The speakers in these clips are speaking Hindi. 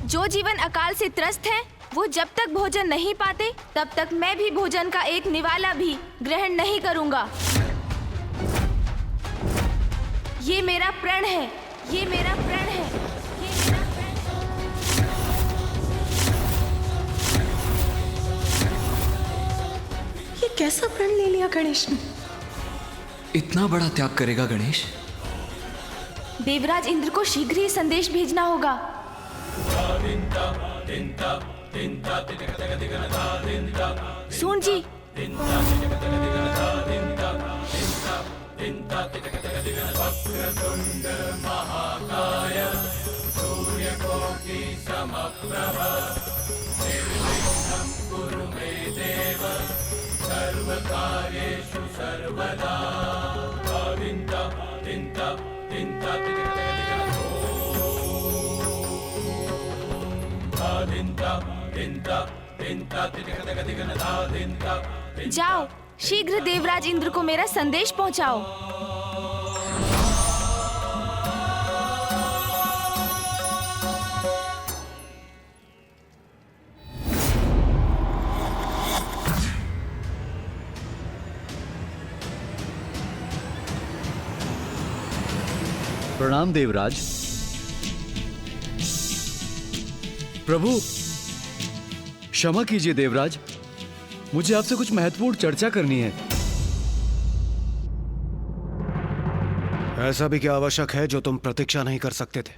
जो जीवन अकाल से त्रस्त है, वो जब तक भोजन नहीं पाते तब तक मैं भी भोजन का एक निवाला भी ग्रहण नहीं करूंगा। ये मेरा प्रण है, ये मेरा प्रण है, ये मेरा प्रण है। ये कैसा प्रण ले लिया गणेश ने? इतना बड़ा त्याग करेगा गणेश? देवराज इंद्र को शीघ्र ही संदेश भेजना होगा। सून जी, जाओ, शीघ्र देवराज इंद्र को मेरा संदेश पहुंचाओ। प्रणाम देवराज। प्रभु क्षमा कीजिए देवराज, मुझे आपसे कुछ महत्वपूर्ण चर्चा करनी है। ऐसा भी क्या आवश्यक है जो तुम प्रतीक्षा नहीं कर सकते थे?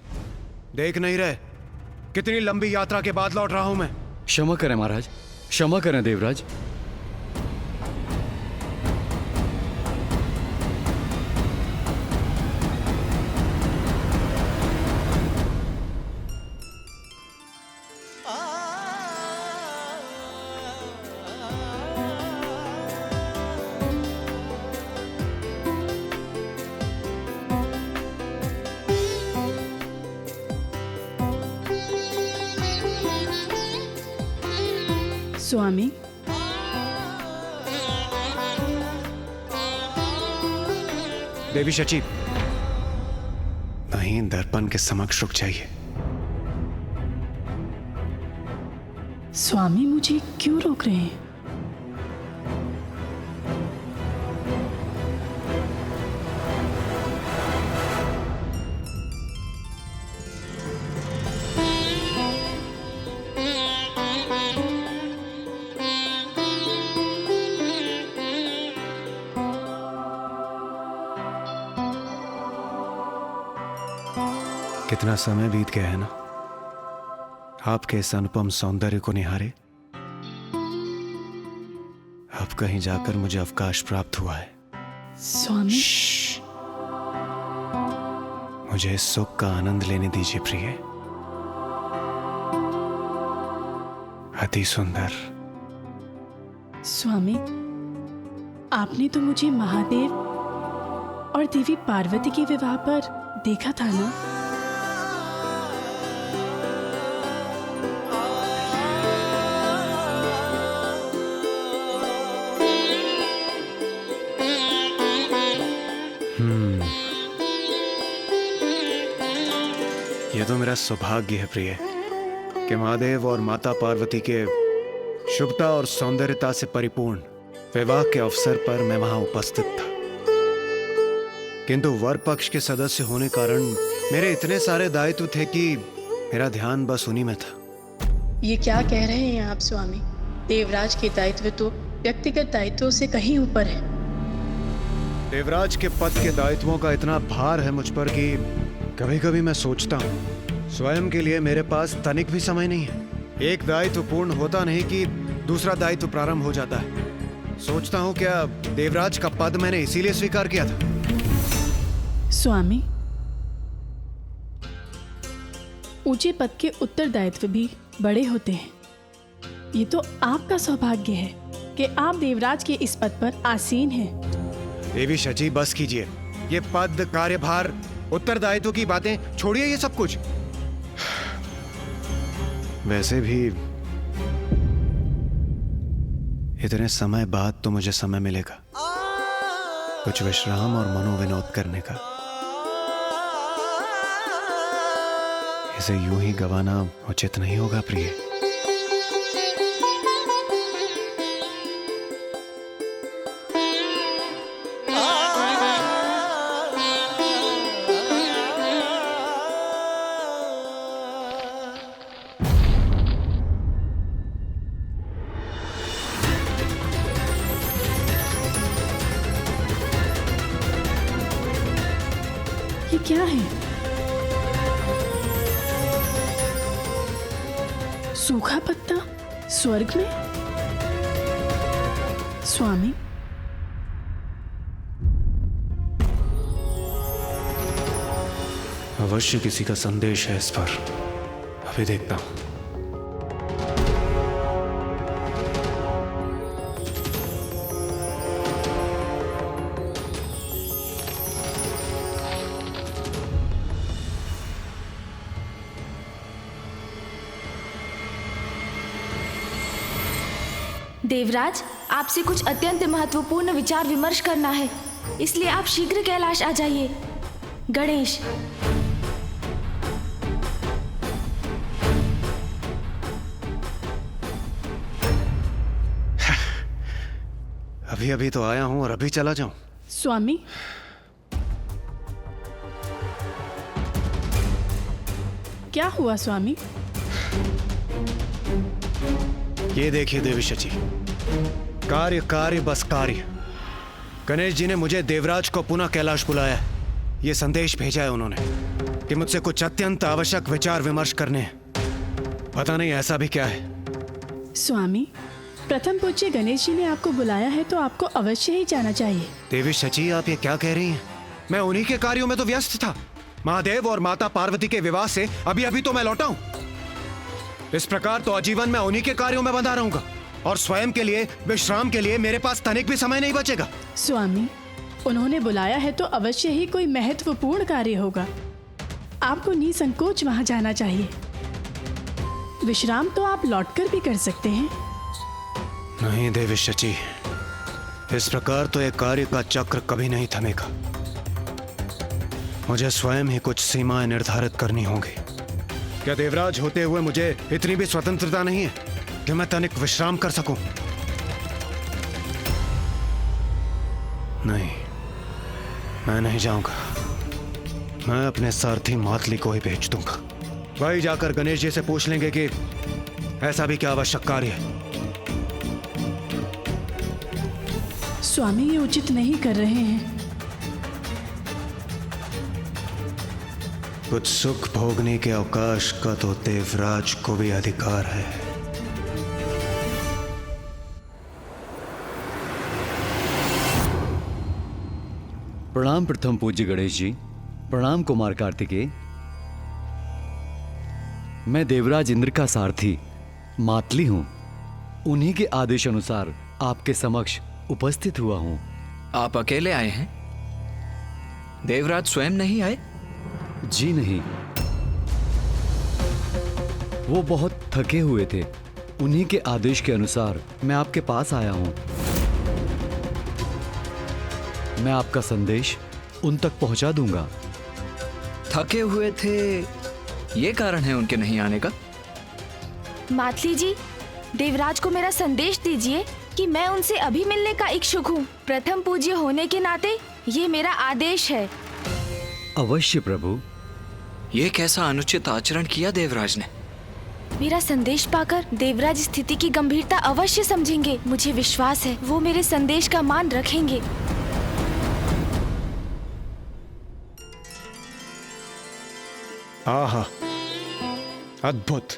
देख नहीं रहे कितनी लंबी यात्रा के बाद लौट रहा हूं मैं। क्षमा करें महाराज, क्षमा करें देवराज। स्वामी, देवी शची, नहीं दर्पण के समक्ष रुक जाइए। स्वामी मुझे क्यों रोक रहे हैं? कितना समय बीत गया है ना आपके इस अनुपम सौंदर्य को निहारे। अब कहीं जाकर मुझे अवकाश प्राप्त हुआ है। स्वामी, मुझे इस सुख का आनंद लेने दीजिए प्रिय। अति सुंदर। स्वामी, आपने तो मुझे महादेव और देवी पार्वती के विवाह पर देखा था ना? यह तो मेरा सौभाग्य है प्रिय कि महादेव और माता पार्वती के शुभता और सौंदर्यता से परिपूर्ण विवाह के अवसर पर मैं वहां उपस्थित था। किंतु वर पक्ष के सदस्य होने कारण मेरे इतने सारे दायित्व थे कि मेरा ध्यान बस उन्हीं में था। ये क्या कह रहे हैं आप स्वामी? देवराज के दायित्व तो व्यक्तिगत दायित्वों से कहीं ऊपर है। देवराज के पद के दायित्वों का इतना भार है मुझ पर कि कभी कभी मैं सोचता हूँ स्वयं के लिए मेरे पास तनिक भी समय नहीं है। एक दायित्व पूर्ण होता नहीं कि दूसरा दायित्व प्रारंभ हो जाता है। सोचता हूँ क्या देवराज का पद मैंने इसीलिए स्वीकार किया था? स्वामी, ऊंचे पद के उत्तरदायित्व भी बड़े होते हैं। ये तो आपका सौभाग्य है कि आप देवराज के इस पद पर आसीन हैं। देवी शची, बस कीजिए। ये पद, कार्यभार, उत्तरदायित्व की बातें छोड़िए ये सब कुछ। वैसे भी इतने समय बाद तो मुझे समय मिलेगा कुछ विश्राम और मनोविनोद करने का। इसे यूं ही गंवाना उचित नहीं होगा प्रिय। ये क्या है? सूखा पत्ता स्वर्ग में? स्वामी, अवश्य किसी का संदेश है इस पर, अभी देखता हूं। देवराज, आपसे कुछ अत्यंत महत्वपूर्ण विचार विमर्श करना है, इसलिए आप शीघ्र कैलाश आ जाइए। गणेश। अभी अभी तो आया हूं और अभी चला जाऊं? स्वामी, क्या हुआ स्वामी? ये देखिए देवी शची, कार्य कार्य बस कार्य। गणेश जी ने मुझे देवराज को पुनः कैलाश बुलाया। ये संदेश भेजा है उन्होंने कि मुझसे कुछ अत्यंत आवश्यक विचार विमर्श करने हैं। पता नहीं ऐसा भी क्या है। स्वामी, प्रथम पूज्य गणेश जी ने आपको बुलाया है तो आपको अवश्य ही जाना चाहिए। देवी शची, आप ये क्या कह रही हैं? मैं उन्हीं के कार्यों में तो व्यस्त था। महादेव और माता पार्वती के विवाह से अभी अभी तो मैं लौटा हूं। इस प्रकार तो आजीवन मैं उन्हीं के कार्यों में बंधा रहूंगा और स्वयं के लिए, विश्राम के लिए मेरे पास तनिक भी समय नहीं बचेगा। स्वामी, उन्होंने बुलाया है तो अवश्य ही कोई महत्वपूर्ण कार्य होगा। आपको निसंकोच वहां जाना चाहिए। विश्राम तो आप लौटकर भी कर सकते हैं। नहीं देवी शची, इस प्रकार तो एक कार्य का चक्र कभी नहीं थमेगा। मुझे स्वयं ही कुछ सीमाएं निर्धारित करनी होंगी। क्या देवराज होते हुए मुझे इतनी भी स्वतंत्रता नहीं है कि मैं तनिक विश्राम कर सकूं? नहीं, मैं नहीं जाऊंगा। मैं अपने सारथी मातली को ही भेज दूंगा। वही जाकर गणेश जी से पूछ लेंगे कि ऐसा भी क्या आवश्यक कार्य है। स्वामी, ये उचित नहीं कर रहे हैं। कुछ सुख भोगने के अवकाश का तो देवराज को भी अधिकार है। प्रणाम प्रथम पूज्य गणेश जी। प्रणाम कुमार कार्तिकेय। मैं देवराज इंद्र का सारथी मातली हूं। उन्हीं के आदेश अनुसार आपके समक्ष उपस्थित हुआ हूं। आप अकेले आए हैं? देवराज स्वयं नहीं आए? जी नहीं, वो बहुत थके हुए थे। उन्हीं के आदेश के अनुसार मैं आपके पास आया हूं। मैं आपका संदेश उन तक पहुंचा दूंगा। थके हुए थे, ये कारण है उनके नहीं आने का? मातली जी, देवराज को मेरा संदेश दीजिए कि मैं उनसे अभी मिलने का इच्छुक हूँ। प्रथम पूज्य होने के नाते ये मेरा आदेश है। अवश्य प्रभु। ये कैसा अनुचित आचरण किया देवराज ने? मेरा संदेश पाकर देवराज स्थिति की गंभीरता अवश्य समझेंगे। मुझे विश्वास है वो मेरे संदेश का मान रखेंगे। आहा, अद्भुत।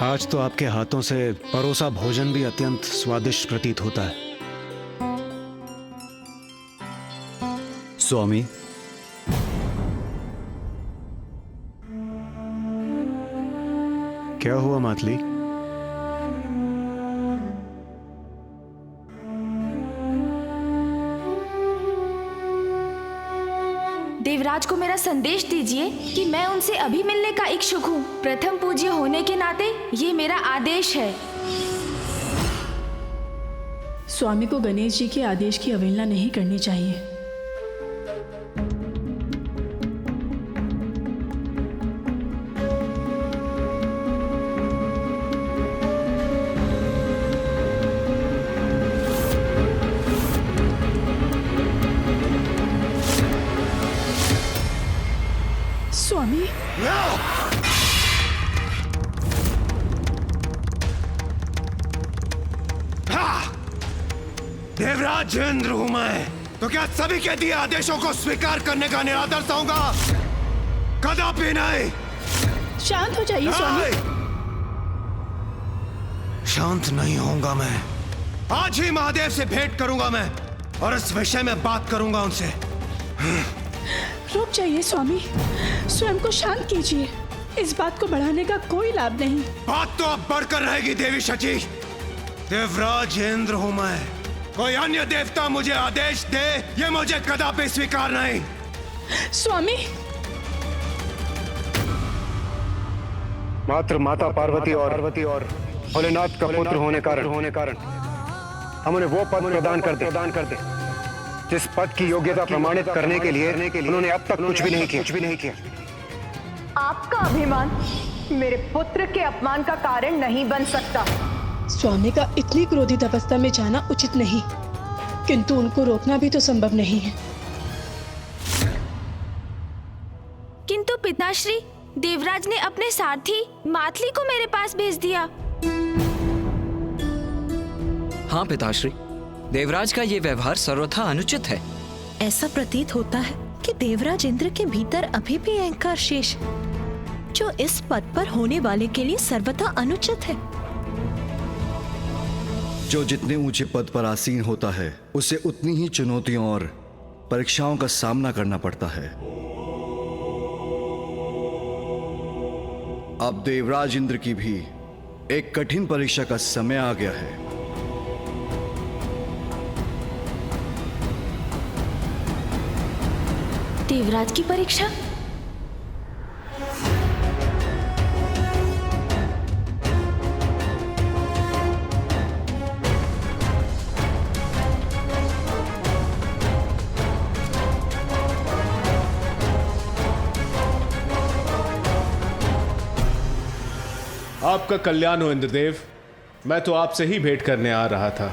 आज तो आपके हाथों से परोसा भोजन भी अत्यंत स्वादिष्ट प्रतीत होता है। स्वामी, क्या हुआ मातली? देवराज को मेरा संदेश दीजिए कि मैं उनसे अभी मिलने का इच्छुक हूँ। प्रथम पूज्य होने के नाते ये मेरा आदेश है। स्वामी को गणेश जी के आदेश की अवहेलना नहीं करनी चाहिए। देवराज इंद्र हूं मैं, तो क्या सभी के दिए आदेशों को स्वीकार करने का निरादर होऊंगा? कदापि नहीं। शांत हो जाइए स्वामी। शांत नहीं होऊंगा मैं। आज ही महादेव से भेंट करूंगा मैं और इस विषय में बात करूंगा उनसे। रुक जाइए स्वामी, स्वयं को शांत कीजिए। इस बात को बढ़ाने का कोई लाभ नहीं। बात तो अब बढ़कर रहेगी देवी शची। देवराज इंद्र हूं मैं, कोई अन्य देवता मुझे आदेश दे ये मुझे कदापि स्वीकार नहीं। स्वामी, मात्र माता पार्वती और भोलेनाथ का पुत्र होने कारण हम उन्हें वो पद प्रदान कर दे जिस पद की योग्यता प्रमाणित करने के लिए उन्होंने अब तक कुछ भी नहीं किया। आपका अभिमान मेरे पुत्र के अपमान का कारण नहीं बन सकता। स्वामी का इतनी क्रोधित अवस्था में जाना उचित नहीं, किंतु उनको रोकना भी तो संभव नहीं है। किंतु पिताश्री, देवराज ने अपने सारथी मातली को मेरे पास भेज दिया। हाँ पिताश्री, देवराज का ये व्यवहार सर्वथा अनुचित है। ऐसा प्रतीत होता है कि देवराज इंद्र के भीतर अभी भी अहंकार शेष है, जो इस पद पर होने वाले के लिए सर्वथा अनुचित है। जो जितने ऊंचे पद पर आसीन होता है उसे उतनी ही चुनौतियों और परीक्षाओं का सामना करना पड़ता है। अब देवराज इंद्र की भी एक कठिन परीक्षा का समय आ गया है। देवराज की परीक्षा? आपका कल्याण हो इंद्रदेव। मैं तो आपसे ही भेंट करने आ रहा था।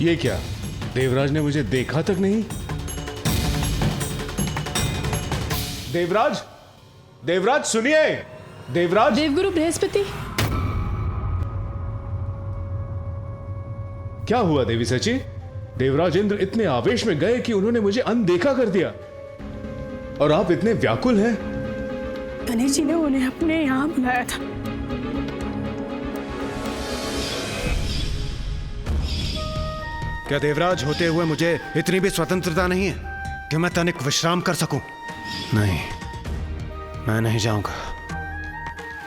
ये क्या, देवराज ने मुझे देखा तक नहीं? देवराज, देवराज सुनिए। देवराज। देवगुरु बृहस्पति। क्या हुआ देवी सची? देवराज इंद्र इतने आवेश में गए कि उन्होंने मुझे अनदेखा कर दिया, और आप इतने व्याकुल हैं। गणेश जी ने उन्हें अपने यहाँ बुलाया था। क्या देवराज होते हुए मुझे इतनी भी स्वतंत्रता नहीं है कि मैं तनिक विश्राम कर सकूं? नहीं, मैं नहीं जाऊंगा।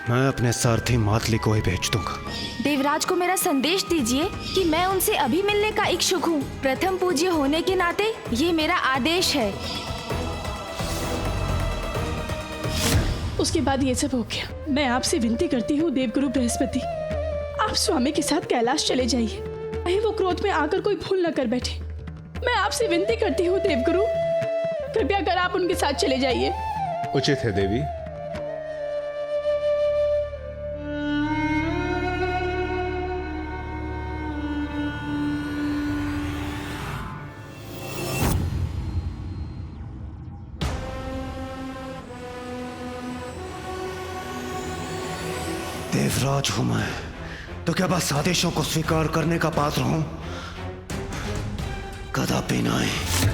मैं अपने सारथी मातली को ही भेज दूंगा। देवराज को मेरा संदेश दीजिए कि मैं उनसे अभी मिलने का इच्छुक हूँ। प्रथम पूज्य होने के नाते ये मेरा आदेश है। उसके बाद ये सब हो गया। मैं आपसे विनती करती हूँ देवगुरु बृहस्पति, आप स्वामी के साथ कैलाश चले जाइए, कहीं वो क्रोध में आकर कोई भूल न कर बैठे। मैं आपसे विनती करती हूँ देवगुरु, कृपया कर आप उनके साथ चले जाइए। उचित है देवी। देवराज हूं मैं, तो क्या बस आदेशों को स्वीकार करने का पात्र हूं? कदापि नहीं।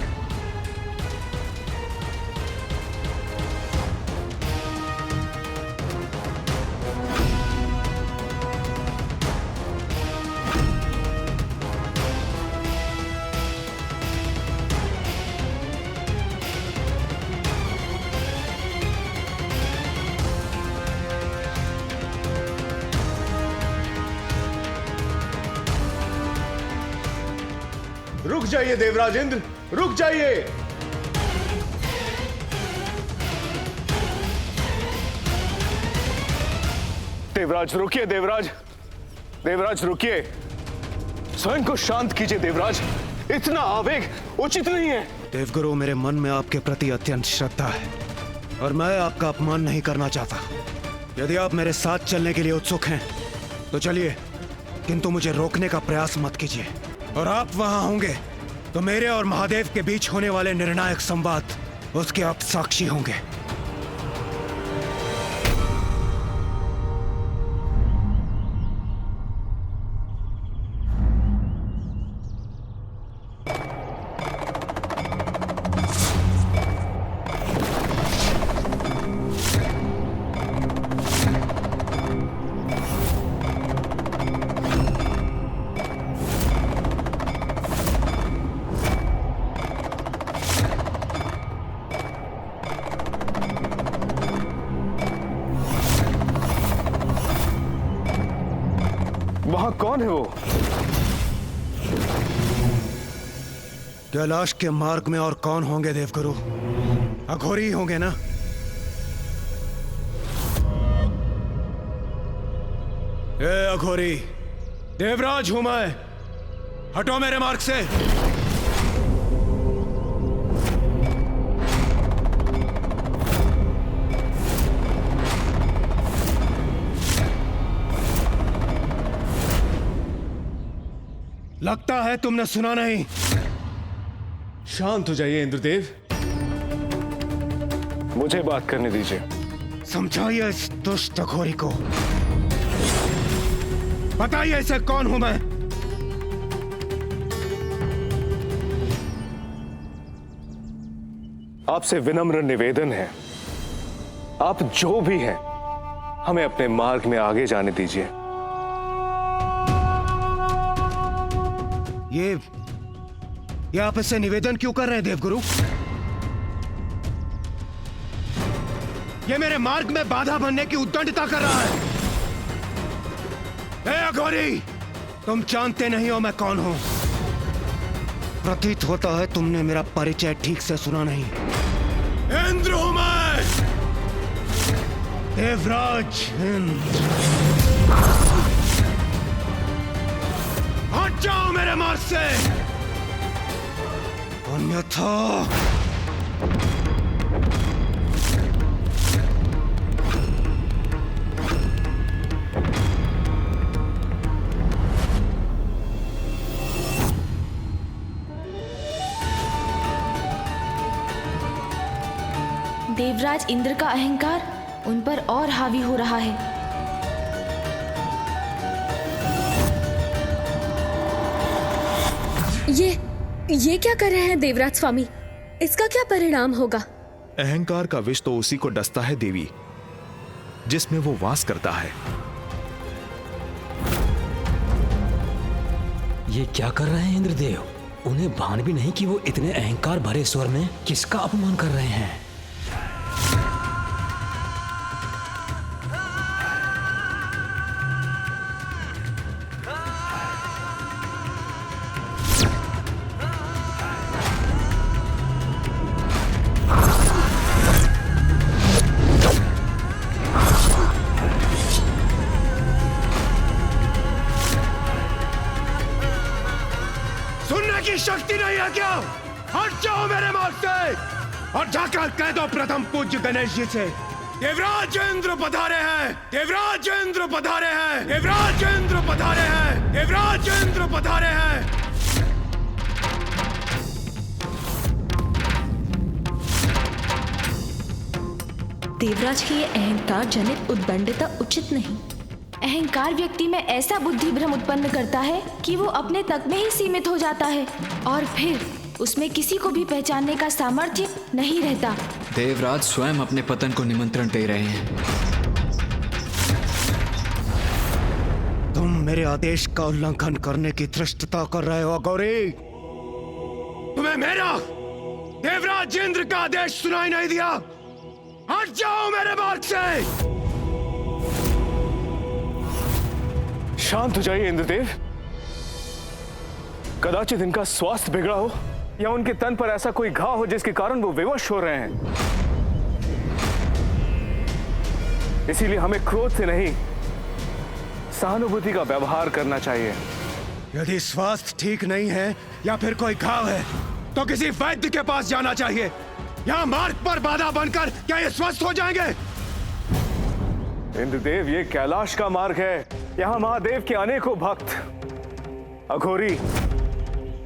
रुक जाइए देवराज इंद्र, रुक जाइए। देवराज रुकिए। देवराज रुकिए। स्वयं को शांत कीजिए देवराज। इतना आवेग उचित नहीं है। देवगुरु, मेरे मन में आपके प्रति अत्यंत श्रद्धा है और मैं आपका अपमान नहीं करना चाहता। यदि आप मेरे साथ चलने के लिए उत्सुक हैं तो चलिए, किंतु मुझे रोकने का प्रयास मत कीजिए। और आप वहां होंगे तो मेरे और महादेव के बीच होने वाले निर्णायक संवाद उसके आप साक्षी होंगे। वहां कौन है वो? कैलाश के मार्ग में और कौन होंगे देवगुरु? अघोरी ही होंगे ना? ए अघोरी, देवराज हूं मैं, हटो मेरे मार्ग से। लगता है तुमने सुना नहीं। शांत हो जाइए इंद्रदेव, मुझे बात करने दीजिए। समझाइए इस दुष्ट अघोरी को, बताइए इसे कौन हूं मैं। आपसे विनम्र निवेदन है, आप जो भी हैं, हमें अपने मार्ग में आगे जाने दीजिए। ये आप इससे निवेदन क्यों कर रहे हैं देवगुरु? ये मेरे मार्ग में बाधा बनने की उद्दंडता कर रहा है। ए अघोरी, तुम जानते नहीं हो मैं कौन हूं। प्रतीत होता है तुमने मेरा परिचय ठीक से सुना नहीं। इंद्र हूं मैं, देवराज इंद्र। हट जाओ मेरे मार्ग से, अन्यथा देवराज इंद्र का अहंकार उन पर और हावी हो रहा है। ये क्या कर रहे हैं देवराज स्वामी? इसका क्या परिणाम होगा? अहंकार का विष तो उसी को डसता है देवी, जिसमें वो वास करता है। ये क्या कर रहे हैं इंद्रदेव? उन्हें भान भी नहीं कि वो इतने अहंकार भरे स्वर में किसका अपमान कर रहे हैं। शक्ति नहीं है क्या? हट जाओ मेरे मार्ग से और जाकर कह दो प्रथम पूज्य गणेश जी से, देवराज इंद्र पधारे हैं, देवराज इंद्र पधारे हैं, देवराज इंद्र पधारे हैं, देवराज इंद्र पधारे हैं। देवराज की ये अहंकार जनित उद्दंडता उचित नहीं। अहंकार व्यक्ति में ऐसा बुद्धि भ्रम उत्पन्न करता है कि वो अपने तक में ही सीमित हो जाता है और फिर उसमें किसी को भी पहचानने का सामर्थ्य नहीं रहता। देवराज स्वयं अपने पतन को निमंत्रण दे रहे हैं। तुम मेरे आदेश का उल्लंघन करने की धृष्टता कर रहे हो अघोरी। तुम्हें मेरा देवराज इंद्र का आदेश सुनाई नहीं दिया? हट जाओ मेरे मार्ग से। शांत हो जाइए इंद्रदेव। कदाचित इनका स्वास्थ्य बिगड़ा हो या उनके तन पर ऐसा कोई घाव हो जिसके कारण वो विवश हो रहे हैं। इसीलिए हमें क्रोध से नहीं, सहानुभूति का व्यवहार करना चाहिए। यदि स्वास्थ्य ठीक नहीं है या फिर कोई घाव है तो किसी वैद्य के पास जाना चाहिए। यहाँ मार्ग पर बाधा बनकर क्या ये स्वस्थ हो जाएंगे? इंद्रदेव, ये कैलाश का मार्ग है। यहाँ महादेव के अनेकों भक्त, अघोरी,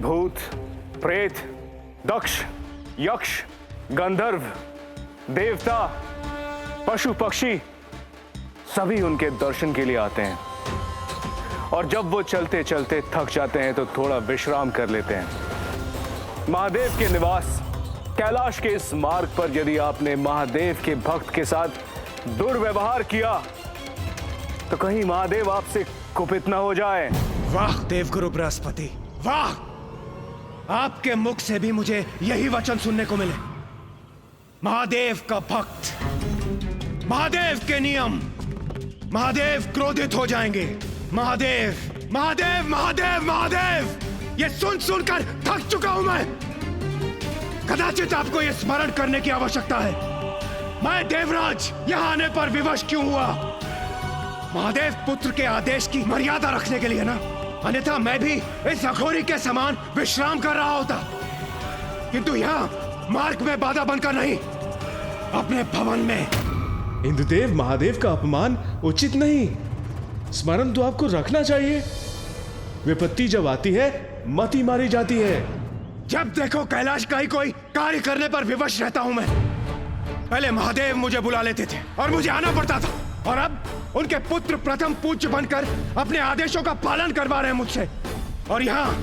भूत, प्रेत, दक्ष, यक्ष, गंधर्व, देवता, पशु पक्षी सभी उनके दर्शन के लिए आते हैं और जब वो चलते चलते थक जाते हैं तो थोड़ा विश्राम कर लेते हैं। महादेव के निवास कैलाश के इस मार्ग पर यदि आपने महादेव के भक्त के साथ दुर्व्यवहार किया तो कहीं महादेव आपसे कुपित न हो जाए। वाह देवगुरु बृहस्पति, वाह! आपके मुख से भी मुझे यही वचन सुनने को मिले। महादेव का भक्त, महादेव के नियम, महादेव क्रोधित हो जाएंगे, महादेव महादेव महादेव महादेव, ये सुन सुनकर थक चुका हूं मैं। कदाचित आपको ये स्मरण करने की आवश्यकता है, मैं देवराज यहां आने पर विवश क्यों हुआ। महादेव पुत्र के आदेश की मर्यादा रखने के लिए ना, अन्यथा मैं भी इस अघोरी के समान विश्राम कर रहा होता, किंतु यहाँ मार्ग में बाधा बनकर नहीं, अपने भवन में। इंद्रदेव, महादेव का अपमान उचित नहीं। स्मरण तो आपको रखना चाहिए। विपत्ति जब आती है मती मारी जाती है। जब देखो कैलाश का ही कोई कार्य करने पर विवश रहता हूं मैं। पहले महादेव मुझे बुला लेते थे और मुझे आना पड़ता था, और अब उनके पुत्र प्रथम पूज्य बनकर अपने आदेशों का पालन करवा रहे हैं मुझसे, और यहाँ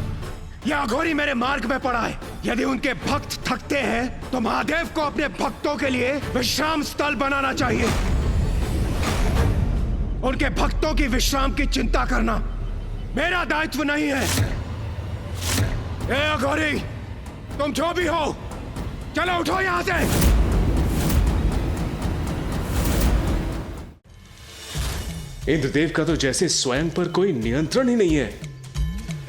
यह अघोरी मेरे मार्ग में पड़ा है। यदि उनके भक्त थकते हैं तो महादेव को अपने भक्तों के लिए विश्राम स्थल बनाना चाहिए। उनके भक्तों की विश्राम की चिंता करना मेरा दायित्व नहीं है। ए अघोरी, तुम जो भी हो, चलो उठो यहां से। इंद्रदेव का तो जैसे स्वयं पर कोई नियंत्रण ही नहीं है।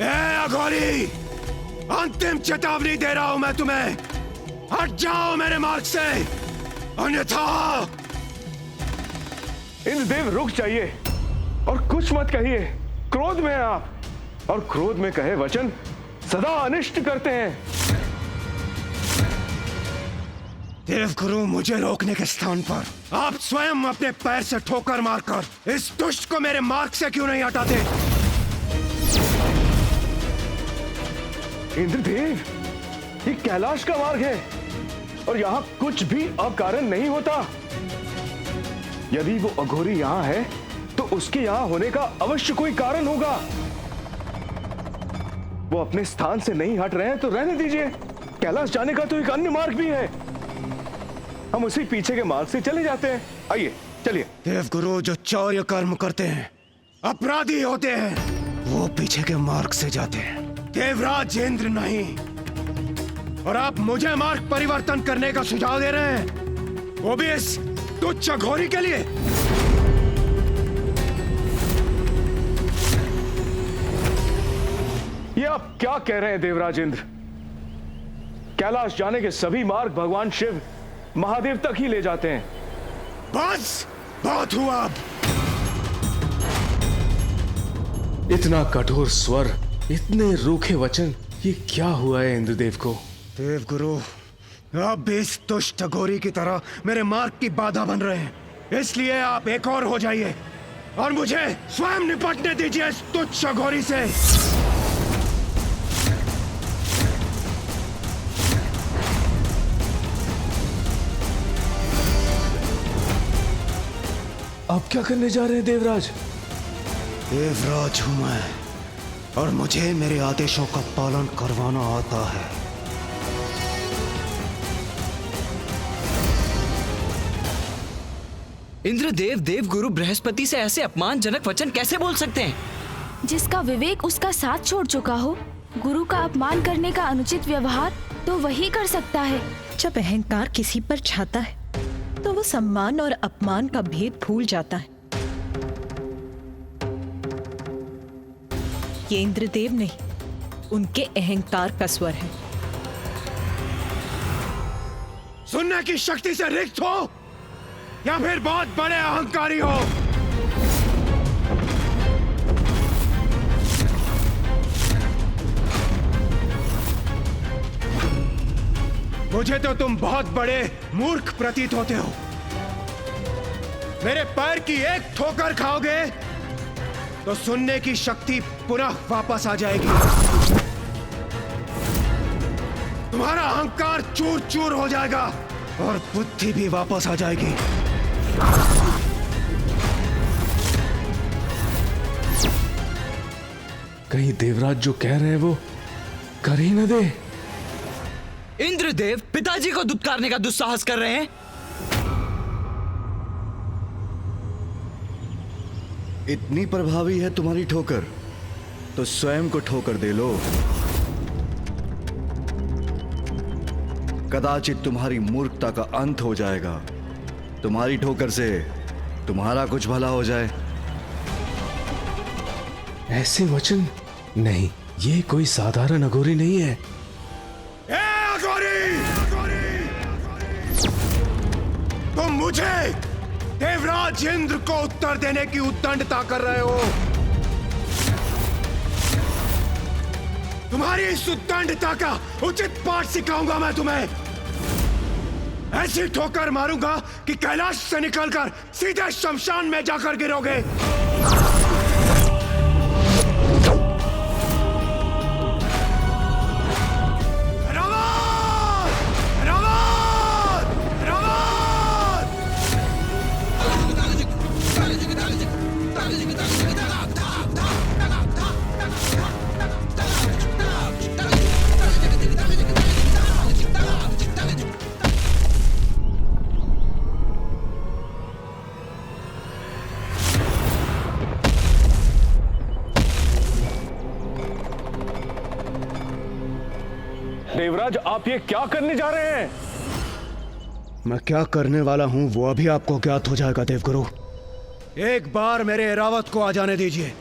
ए अघोरी, अंतिम चेतावनी दे रहा हूं मैं तुम्हें, हट जाओ मेरे मार्ग से, अन्यथा। इंद्रदेव रुक जाइए और कुछ मत कहिए। क्रोध में हैं आप, और क्रोध में कहे वचन सदा अनिष्ट करते हैं। देवगुरु, मुझे रोकने के स्थान पर आप स्वयं अपने पैर से ठोकर मारकर इस दुष्ट को मेरे मार्ग से क्यों नहीं हटाते? इंद्रदेव, ये कैलाश का मार्ग है और यहाँ कुछ भी अकारण नहीं होता। यदि वो अघोरी यहाँ है तो उसके यहाँ होने का अवश्य कोई कारण होगा। वो अपने स्थान से नहीं हट रहे हैं तो रहने दीजिए। कैलाश जाने का तो एक अन्य मार्ग भी है, हम उसी पीछे के मार्ग से चले जाते हैं। आइए चलिए। देवगुरु, जो चौर्य कर्म करते हैं, अपराधी होते हैं, वो पीछे के मार्ग से जाते हैं, देवराज इंद्र नहीं। और आप मुझे मार्ग परिवर्तन करने का सुझाव दे रहे हैं, वो भी इस तुच्छ अघोरी के लिए। ये आप क्या कह रहे हैं देवराज इंद्र? कैलाश जाने के सभी मार्ग भगवान शिव महादेव तक ही ले जाते हैं। बस, बहुत हुआ अब। इतना कठोर स्वर, इतने रूखे वचन, ये क्या हुआ है इंद्रदेव को? देवगुरु, आप भी इस दुष्ट अघोरी की तरह मेरे मार्ग की बाधा बन रहे हैं, इसलिए आप एक और हो जाइए और मुझे स्वयं निपटने दीजिए इस तुच्छ अघोरी से। आप क्या करने जा रहे हैं देवराज? देवराज हूं मैं, और मुझे मेरे आदेशों का पालन करवाना आता है। इंद्रदेव देवगुरु बृहस्पति से ऐसे अपमानजनक वचन कैसे बोल सकते हैं? जिसका विवेक उसका साथ छोड़ चुका हो, गुरु का अपमान करने का अनुचित व्यवहार तो वही कर सकता है। जब अहंकार किसी पर छाता है तो वो सम्मान और अपमान का भेद भूल जाता है। ये इंद्रदेव नहीं, उनके अहंकार का स्वर है। सुनने की शक्ति से रिक्त हो या फिर बहुत बड़े अहंकारी हो। मुझे तो तुम बहुत बड़े मूर्ख प्रतीत होते हो। मेरे पैर की एक ठोकर खाओगे तो सुनने की शक्ति पुनः वापस आ जाएगी। तुम्हारा अहंकार चूर चूर हो जाएगा और बुद्धि भी वापस आ जाएगी। कहीं देवराज जो कह रहे हैं वो कर ही न दे। इंद्रदेव पिताजी को दुत्कारने का दुस्साहस कर रहे हैं। इतनी प्रभावी है तुम्हारी ठोकर तो स्वयं को ठोकर दे लो। कदाचित तुम्हारी मूर्खता का अंत हो जाएगा। तुम्हारी ठोकर से तुम्हारा कुछ भला हो जाए। ऐसे वचन नहीं, ये कोई साधारण अघोरी नहीं है। तुम मुझे देवराज इंद्र को उत्तर देने की उद्दंडता कर रहे हो। तुम्हारी इस उद्दंडता का उचित पाठ सिखाऊंगा मैं तुम्हें। ऐसी ठोकर मारूंगा कि कैलाश से निकलकर सीधे शमशान में जाकर गिरोगे। देवराज, आप ये क्या करने जा रहे हैं? मैं क्या करने वाला हूं वो अभी आपको ज्ञात हो जाएगा देवगुरु। एक बार मेरे एरावत को आ जाने दीजिए।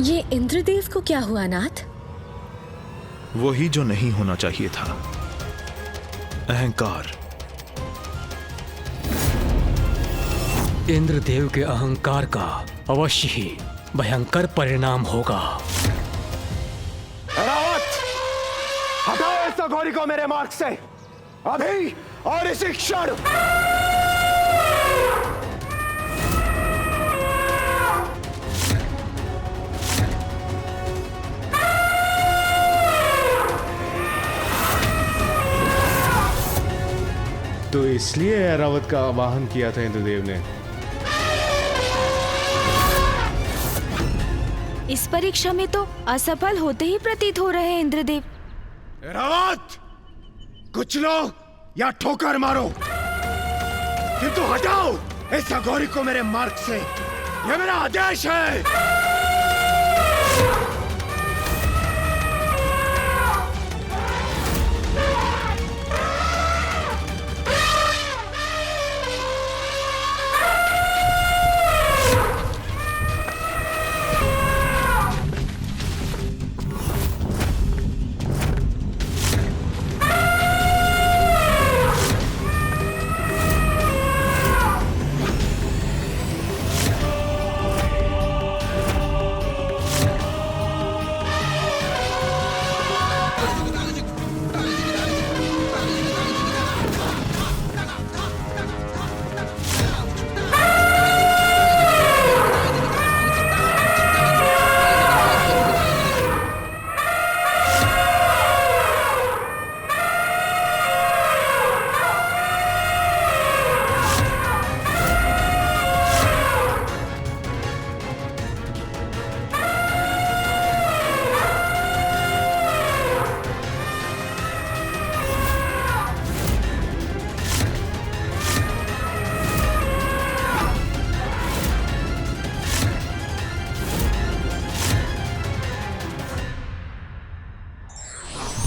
ये इंद्रदेव को क्या हुआ नाथ? वही जो नहीं होना चाहिए था, अहंकार। इंद्रदेव के अहंकार का अवश्य ही भयंकर परिणाम होगा। एरावत, हटाओ इस अघोरी को मेरे मार्ग से, अभी और इसी क्षण। तो इसलिए ऐरावत का आवाहन किया था इंद्रदेव ने। इस परीक्षा में तो असफल होते ही प्रतीत हो रहे हैं इंद्रदेव। ऐरावत, कुचलो या ठोकर मारो, किंतु हटाओ इस अघोरी को मेरे मार्ग से, यह मेरा आदेश है।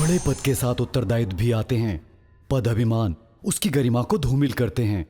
बड़े पद के साथ उत्तरदायित्व भी आते हैं। पद अभिमान उसकी गरिमा को धूमिल करते हैं।